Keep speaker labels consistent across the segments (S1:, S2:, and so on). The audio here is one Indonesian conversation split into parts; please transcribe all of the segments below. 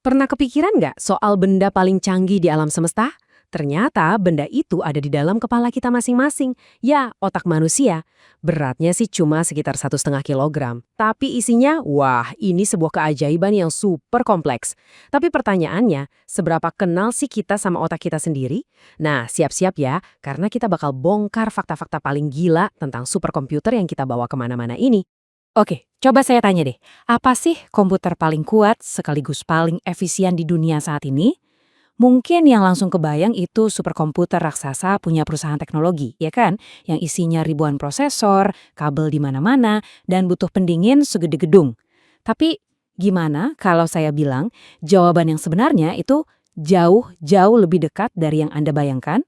S1: Pernah kepikiran nggak soal benda paling canggih di alam semesta? Ternyata benda itu ada di dalam kepala kita masing-masing. Ya, otak manusia. Beratnya sih cuma sekitar 1,5 kilogram. Tapi isinya, wah, ini sebuah keajaiban yang super kompleks. Tapi pertanyaannya, seberapa kenal sih kita sama otak kita sendiri? Nah, siap-siap ya, karena kita bakal bongkar fakta-fakta paling gila tentang superkomputer yang kita bawa kemana-mana ini.
S2: Oke, coba saya tanya deh, apa sih komputer paling kuat sekaligus paling efisien di dunia saat ini? Mungkin yang langsung kebayang itu superkomputer raksasa punya perusahaan teknologi, ya kan? Yang isinya ribuan prosesor, kabel di mana-mana, dan butuh pendingin segede gedung. Tapi gimana kalau saya bilang jawaban yang sebenarnya itu jauh-jauh lebih dekat dari yang Anda bayangkan?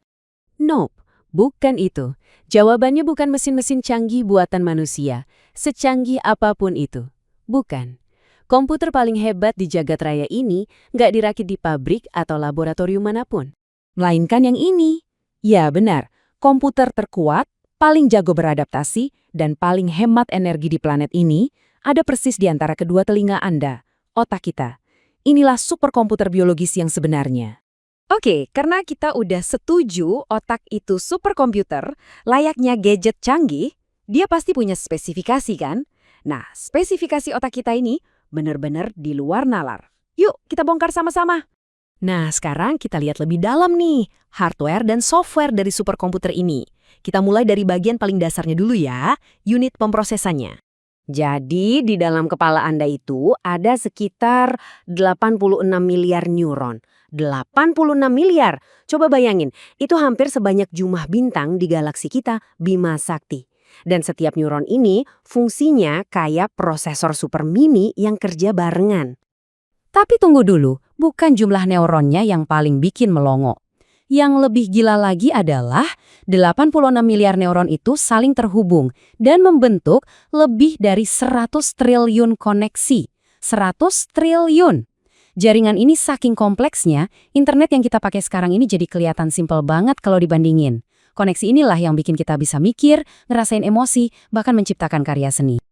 S1: Nope, bukan itu. Jawabannya bukan mesin-mesin canggih buatan manusia, secanggih apapun itu. Bukan. Komputer paling hebat di jagat raya ini nggak dirakit di pabrik atau laboratorium manapun.
S2: Melainkan yang ini. Ya benar, komputer terkuat, paling jago beradaptasi, dan paling hemat energi di planet ini ada persis di antara kedua telinga Anda, otak kita. Inilah superkomputer biologis yang sebenarnya.
S1: Oke, karena kita udah setuju otak itu superkomputer, layaknya gadget canggih, dia pasti punya spesifikasi kan? Nah, spesifikasi otak kita ini benar-benar di luar nalar. Yuk, kita bongkar sama-sama. Nah, sekarang kita lihat lebih dalam nih, hardware dan software dari superkomputer ini. Kita mulai dari bagian paling dasarnya dulu ya, unit pemrosesannya. Jadi, di dalam kepala Anda itu ada sekitar 86 miliar neuron. 86 miliar. Coba bayangin, itu hampir sebanyak jumlah bintang di galaksi kita, Bima Sakti. Dan setiap neuron ini fungsinya kayak prosesor super mini yang kerja barengan.
S2: Tapi tunggu dulu, bukan jumlah neuronnya yang paling bikin melongo. Yang lebih gila lagi adalah 86 miliar neuron itu saling terhubung dan membentuk lebih dari 100 triliun koneksi. 100 triliun! Jaringan ini saking kompleksnya, internet yang kita pakai sekarang ini jadi kelihatan simpel banget kalau dibandingin. Koneksi inilah yang bikin kita bisa mikir, ngerasain emosi, bahkan menciptakan karya seni.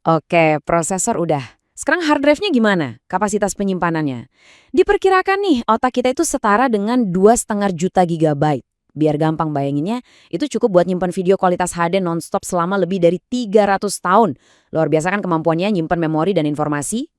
S1: Oke, prosesor udah. Sekarang hard drive-nya gimana? Kapasitas penyimpanannya? Diperkirakan nih, otak kita itu setara dengan 2,5 juta gigabyte. Biar gampang bayanginnya, itu cukup buat nyimpan video kualitas HD nonstop selama lebih dari 300 tahun. Luar biasa kan kemampuannya nyimpan memori dan informasi?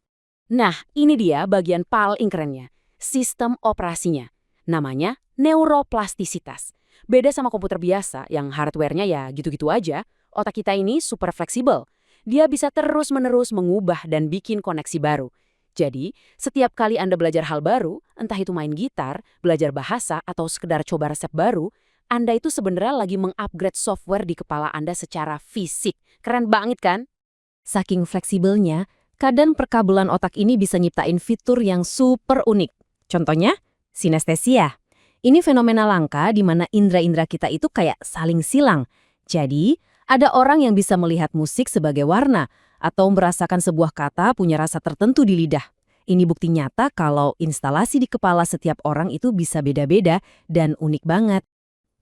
S1: Nah, ini dia bagian paling kerennya. Sistem operasinya. Namanya neuroplastisitas. Beda sama komputer biasa yang hardware-nya ya gitu-gitu aja, otak kita ini super fleksibel. Dia bisa terus-menerus mengubah dan bikin koneksi baru. Jadi, setiap kali Anda belajar hal baru, entah itu main gitar, belajar bahasa, atau sekedar coba resep baru, Anda itu sebenarnya lagi mengupgrade software di kepala Anda secara fisik. Keren banget kan? Saking fleksibelnya, kadang perkabelan otak ini bisa nyiptain fitur yang super unik. Contohnya, sinestesia. Ini fenomena langka di mana indera-indera kita itu kayak saling silang. Jadi, ada orang yang bisa melihat musik sebagai warna atau merasakan sebuah kata punya rasa tertentu di lidah. Ini bukti nyata kalau instalasi di kepala setiap orang itu bisa beda-beda dan unik banget.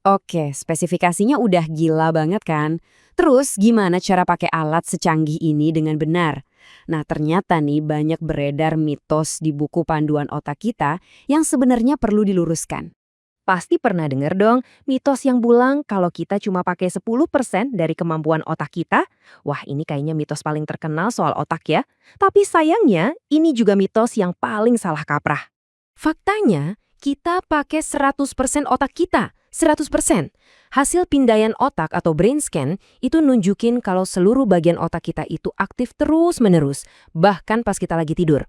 S1: Oke, spesifikasinya udah gila banget kan? Terus gimana cara pakai alat secanggih ini dengan benar? Nah, ternyata nih banyak beredar mitos di buku panduan otak kita yang sebenarnya perlu diluruskan. Pasti pernah dengar dong mitos yang bilang kalau kita cuma pakai 10% dari kemampuan otak kita. Wah, ini kayaknya mitos paling terkenal soal otak ya. Tapi sayangnya, ini juga mitos yang paling salah kaprah. Faktanya, kita pakai 100% otak kita. 100%. Hasil pindaian otak atau brain scan itu nunjukin kalau seluruh bagian otak kita itu aktif terus-menerus, bahkan pas kita lagi tidur.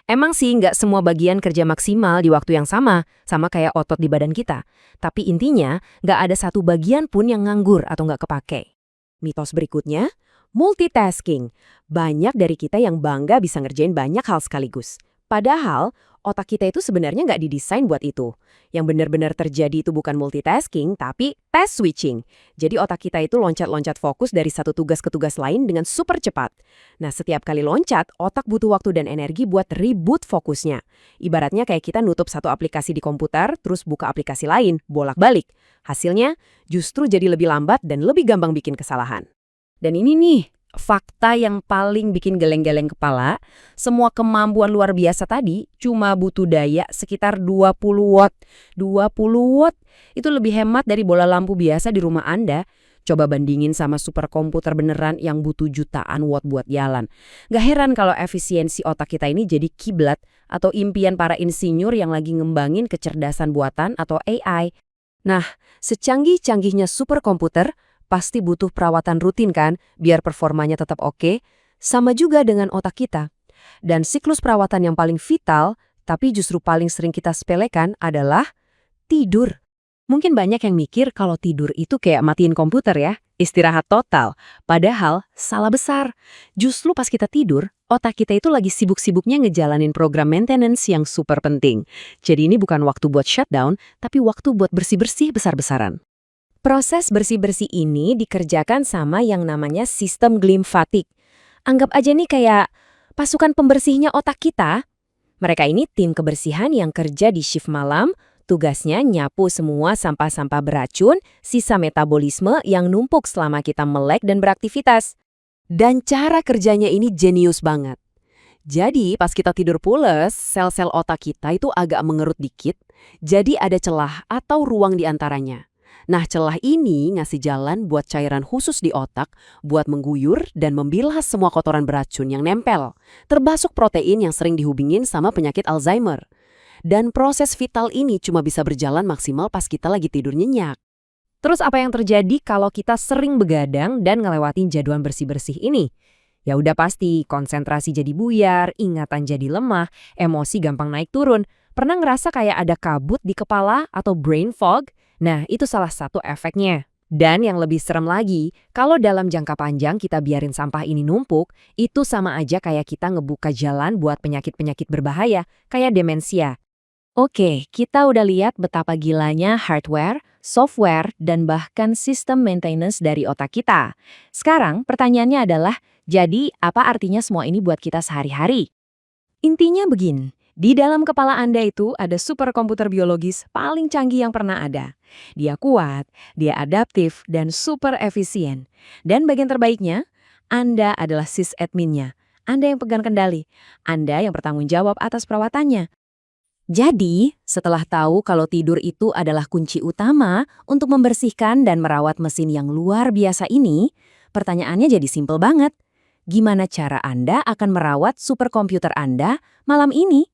S1: Emang sih nggak semua bagian kerja maksimal di waktu yang sama kayak otot di badan kita. Tapi intinya, nggak ada satu bagian pun yang nganggur atau nggak kepake. Mitos berikutnya, multitasking. Banyak dari kita yang bangga bisa ngerjain banyak hal sekaligus. Padahal, otak kita itu sebenarnya nggak didesain buat itu. Yang benar-benar terjadi itu bukan multitasking, tapi task switching. Jadi otak kita itu loncat-loncat fokus dari satu tugas ke tugas lain dengan super cepat. Nah, setiap kali loncat, otak butuh waktu dan energi buat reboot fokusnya. Ibaratnya kayak kita nutup satu aplikasi di komputer, terus buka aplikasi lain, bolak-balik. Hasilnya, justru jadi lebih lambat dan lebih gampang bikin kesalahan. Dan ini nih, Fakta yang paling bikin geleng-geleng kepala, semua kemampuan luar biasa tadi cuma butuh daya sekitar 20 watt. 20 watt itu lebih hemat dari bola lampu biasa di rumah Anda. Coba bandingin sama superkomputer beneran yang butuh jutaan watt buat jalan. Gak heran kalau efisiensi otak kita ini jadi kiblat atau impian para insinyur yang lagi ngembangin kecerdasan buatan atau AI.
S2: Nah, secanggih-canggihnya superkomputer pasti butuh perawatan rutin kan, biar performanya tetap oke. Sama juga dengan otak kita. Dan siklus perawatan yang paling vital, tapi justru paling sering kita sepelekan adalah tidur. Mungkin banyak yang mikir kalau tidur itu kayak matiin komputer ya, istirahat total. Padahal salah besar. Justru pas kita tidur, otak kita itu lagi sibuk-sibuknya ngejalanin program maintenance yang super penting. Jadi ini bukan waktu buat shutdown, tapi waktu buat bersih-bersih besar-besaran.
S1: Proses bersih-bersih ini dikerjakan sama yang namanya sistem glimfatik. Anggap aja nih kayak pasukan pembersihnya otak kita. Mereka ini tim kebersihan yang kerja di shift malam, tugasnya nyapu semua sampah-sampah beracun, sisa metabolisme yang numpuk selama kita melek dan beraktivitas.
S2: Dan cara kerjanya ini jenius banget. Jadi pas kita tidur pules, sel-sel otak kita itu agak mengerut dikit, jadi ada celah atau ruang di antaranya. Nah, celah ini ngasih jalan buat cairan khusus di otak buat mengguyur dan membilas semua kotoran beracun yang nempel, termasuk protein yang sering dihubungin sama penyakit Alzheimer. Dan proses vital ini cuma bisa berjalan maksimal pas kita lagi tidur nyenyak.
S1: Terus apa yang terjadi kalau kita sering begadang dan ngelewatin jadwal bersih-bersih ini? Ya udah pasti, konsentrasi jadi buyar, ingatan jadi lemah, emosi gampang naik turun. Pernah ngerasa kayak ada kabut di kepala atau brain fog? Nah, itu salah satu efeknya. Dan yang lebih serem lagi, kalau dalam jangka panjang kita biarin sampah ini numpuk, itu sama aja kayak kita ngebuka jalan buat penyakit-penyakit berbahaya, kayak demensia.
S2: Oke, kita udah lihat betapa gilanya hardware, software, dan bahkan sistem maintenance dari otak kita. Sekarang pertanyaannya adalah, jadi apa artinya semua ini buat kita sehari-hari? Intinya begini, di dalam kepala Anda itu ada superkomputer biologis paling canggih yang pernah ada. Dia kuat, dia adaptif, dan super efisien. Dan bagian terbaiknya, Anda adalah sysadmin-nya. Anda yang pegang kendali. Anda yang bertanggung jawab atas perawatannya. Jadi, setelah tahu kalau tidur itu adalah kunci utama untuk membersihkan dan merawat mesin yang luar biasa ini, pertanyaannya jadi simpel banget. Gimana cara Anda akan merawat superkomputer Anda malam ini?